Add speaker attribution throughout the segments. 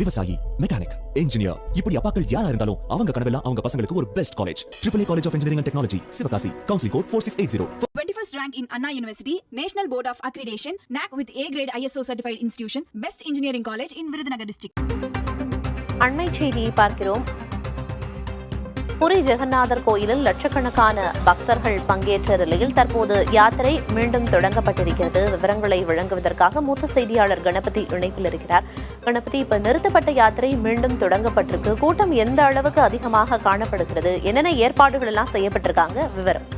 Speaker 1: விவசாயி, mechanic, engineer, இப்படி அப்பாக்கள் யாரா இருந்தாலும் அவங்க கனவெல்லாம் அவங்க பசங்களுக்கு ஒரு best college. AAA College of Engineering and Technology, Sivakasi. Counseling code 4680.
Speaker 2: 21st rank in Anna University, National Board of Accreditation, NAC with A-grade ISO certified institution, Best Engineering College in Virudhunagar district.
Speaker 3: அண்மை செய்தியை பார்க்கிறோம். புரி ஜெகநாதர் கோயிலில் லட்சக்கணக்கான பக்தர்கள் பங்கேற்ற நிலையில் தற்போது யாத்திரை மீண்டும் தொடங்கப்பட்டிருக்கிறது. விவரங்களை வழங்குவதற்காக மூத்த செய்தியாளர் கணபதி இணைப்பில் இருக்கிறார். கணபதி, இப்ப நிறுத்தப்பட்ட யாத்திரை மீண்டும் தொடங்கப்பட்டிருக்கு. கூட்டம் எந்த அளவுக்கு அதிகமாக காணப்படுகிறது? என்னென்ன ஏற்பாடுகள் எல்லாம் செய்யப்பட்டிருக்காங்க? விவரம்.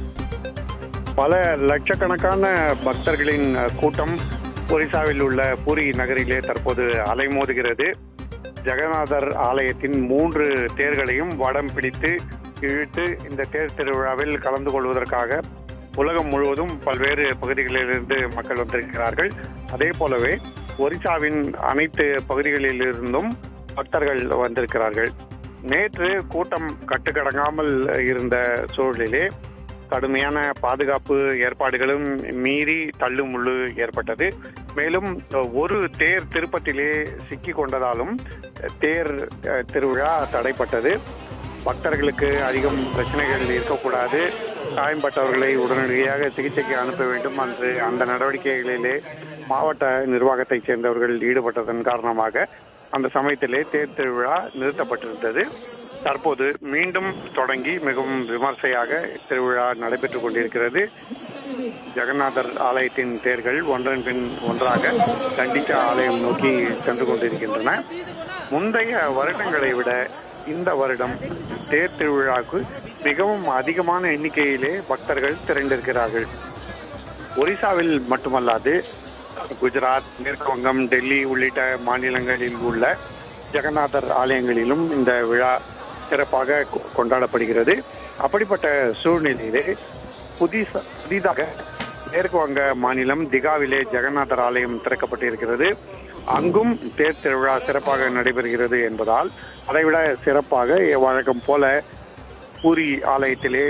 Speaker 4: பல லட்சக்கணக்கான பக்தர்களின் கூட்டம் ஒரிசாவில் உள்ள பூரி நகரிலே தற்போது அலைமோதுகிறது. ஜெகநாதர் ஆலயத்தின் 3 தேர்களையும் வடம் பிடித்து இழுத்து இந்த தேர் திருவிழாவில் கலந்து கொள்வதற்காக உலகம் முழுவதும் பல்வேறு பகுதிகளிலிருந்து மக்கள் வந்திருக்கிறார்கள். அதே போலவே ஒரிசாவின் அனைத்து பகுதிகளிலிருந்தும் பக்தர்கள் வந்திருக்கிறார்கள். நேற்று கூட்டம் கட்டுக்கடங்காமல் இருந்த சூழலிலே கடுமையான பாதுகாப்பு ஏற்பாடுகளும் மீறி தள்ளுமுள்ளு ஏற்பட்டது. மேலும் ஒரு தேர் திருப்பத்திலே சிக்கி கொண்டதாலும் தேர் திருவிழா தடைப்பட்டது. பக்தர்களுக்கு அதிகம் பிரச்சனைகள் இருக்கக்கூடாது, காயம்பட்டவர்களை உடனடியாக சிகிச்சைக்கு அனுப்ப வேண்டும் என்று அந்த நடவடிக்கைகளிலே மாவட்ட நிர்வாகத்தைச் சேர்ந்தவர்கள் ஈடுபட்டதன் காரணமாக அந்த சமயத்திலே தேர் திருவிழா நிறுத்தப்பட்டிருந்தது. தற்போது மீண்டும் தொடங்கி மிகவும் விமர்சையாக திருவிழா நடைபெற்றுக் கொண்டிருக்கிறது. ஜெகநாதர் ஆலயத்தின் தேர்கள் ஒன்றன் பின் ஒன்றாக கண்டிச்சா ஆலயம் நோக்கி சென்று கொண்டிருக்கின்றன. முந்தைய வருடங்களை விட இந்த வருடம் தேர் திருவிழாவுக்கு மிகவும் அதிகமான எண்ணிக்கையிலே பக்தர்கள் திரண்டிருக்கிறார்கள். ஒரிசாவில் மட்டுமல்லாது குஜராத், மேற்கு வங்கம், டெல்லி உள்ளிட்ட மாநிலங்களில் உள்ள ஜெகநாதர் ஆலயங்களிலும் இந்த விழா சிறப்பாக கொண்டாடப்படுகிறது. அப்படிப்பட்ட சூழ்நிலையிலே புதிதாக மேற்கு வங்க மாநிலம் திகாவிலே ஜெகநாதர் ஆலயம் திறக்கப்பட்டிருக்கிறது. அங்கும் தேர் திருவிழா சிறப்பாக நடைபெறுகிறது என்பதால் அதைவிட சிறப்பாக வழக்கம் போல பூரி ஆலயத்திலே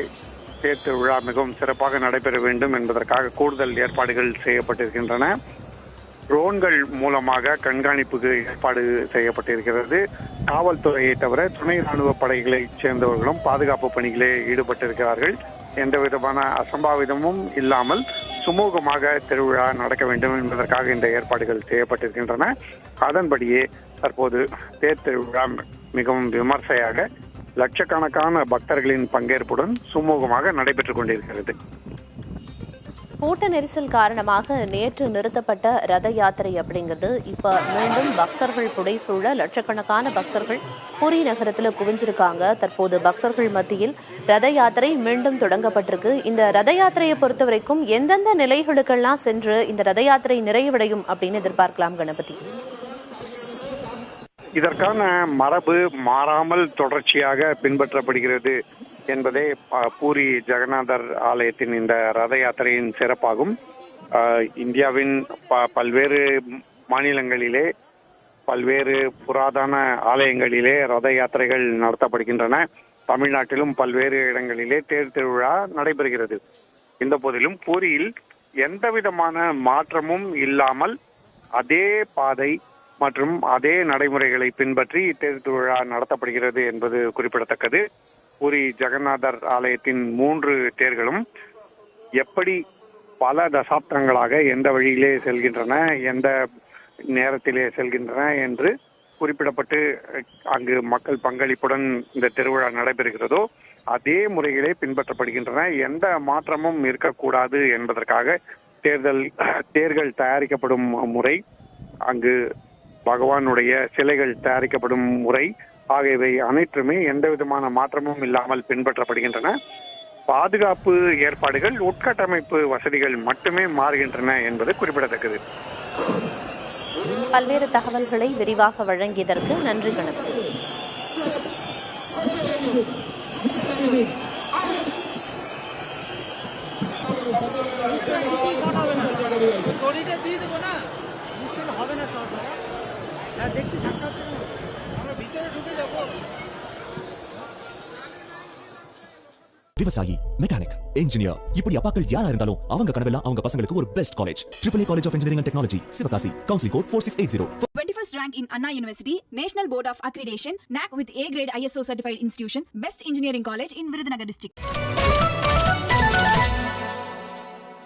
Speaker 4: தேர் திருவிழா மிகவும் சிறப்பாக நடைபெற வேண்டும் என்பதற்காக கூடுதல் ஏற்பாடுகள் செய்யப்பட்டிருக்கின்றன. ட்ரோன்கள் மூலமாக கண்காணிப்புக்கு ஏற்பாடு செய்யப்பட்டிருக்கிறது. காவல்துறையை தவிர துணை ராணுவ படைகளைச் சேர்ந்தவர்களும் பாதுகாப்பு பணிகளே ஈடுபட்டிருக்கிறார்கள். எந்த விதமான அசம்பாவிதமும் இல்லாமல் சுமூகமாக திருவிழா நடக்க வேண்டும் என்பதற்காக இந்த ஏற்பாடுகள் செய்யப்பட்டிருக்கின்றன. அதன்படியே தற்போது தேர் திருவிழா மிகவும் விமர்சையாக லட்சக்கணக்கான பக்தர்களின் பங்கேற்புடன் சுமூகமாக நடைபெற்றுக் கொண்டிருக்கிறது.
Speaker 3: கூட்ட நெரிசல் காரணமாக நேற்று நிறுத்தப்பட்ட ரத யாத்திரை அப்படிங்கிறது இப்ப மீண்டும் பக்தர்கள் புடைசூழ லட்சக்கணக்கான பக்தர்கள் பூரி நகரத்துல குவிஞ்சிருக்காங்க. தற்போது பக்தர்கள் மத்தியில் ரத யாத்திரை மீண்டும் தொடங்கப்பட்டிருக்கு. இந்த ரத யாத்திரையை பொறுத்த வரைக்கும் எந்தெந்த நிலைகளுக்கெல்லாம் சென்று இந்த ரத யாத்திரை நிறைவடையும் அப்படின்னு எதிர்பார்க்கலாம் கணபதி?
Speaker 4: இதற்கான மரபு மாறாமல் தொடர்ச்சியாக பின்பற்றப்படுகிறது என்பதே பூரி ஜெகநாதர் ஆலயத்தின் இந்த ரத யாத்திரையின் சிறப்பாகும். இந்தியாவின் பல்வேறு மாநிலங்களிலே பல்வேறு புராதன ஆலயங்களிலே ரத யாத்திரைகள் நடத்தப்படுகின்றன. தமிழ்நாட்டிலும் பல்வேறு இடங்களிலே தேர் திருவிழா நடைபெறுகிறது. இந்த போதிலும் பூரியில் எந்த விதமான மாற்றமும் இல்லாமல் அதே பாதை மற்றும் அதே நடைமுறைகளை பின்பற்றி தேர் திருவிழா நடத்தப்படுகிறது என்பது குறிப்பிடத்தக்கது. பூரி ஜெகநாதர் ஆலயத்தின் 3 தேர்களும் எப்படி பல தசாப்தங்களாக எந்த வழியிலே செல்கின்றன, எந்த நேரத்திலே செல்கின்றன என்று குறிப்பிடப்பட்டு அங்கு மக்கள் பங்களிப்புடன் இந்த திருவிழா நடைபெறுகிறதோ அதே முறைகளே பின்பற்றப்படுகின்றன. எந்த மாற்றமும் இருக்கக்கூடாது என்பதற்காக தேர்கள் தயாரிக்கப்படும் முறை, அங்கு பகவானுடைய சிலைகள் தயாரிக்கப்படும் முறை ஆகியவை அனைத்துமே எந்த விதமான மாற்றமும் இல்லாமல் பின்பற்றப்படுகின்றன. பாதுகாப்பு ஏற்பாடுகள், உட்கட்டமைப்பு வசதிகள் மட்டுமே மாறுகின்றன என்பது குறிப்பிடத்தக்கது.
Speaker 3: பல்வேறு தகவல்களை விரிவாக வழங்கியதற்கு நன்றி கணபதி.
Speaker 1: விவசாயி, மெக்கானிக், இன்ஜினியர், இப்படி அப்பாக்கள் யாரா இருந்தாலும் அவங்க கனவெல்லாம் அவங்க பசங்களுக்கு ஒரு best college. AAA College of Engineering and Technology, Sivakasi. Counseling code 4680.
Speaker 2: 21st rank in Anna University, National Board of Accreditation, NAC with A grade ISO certified institution, best engineering college in Virudhunagar district.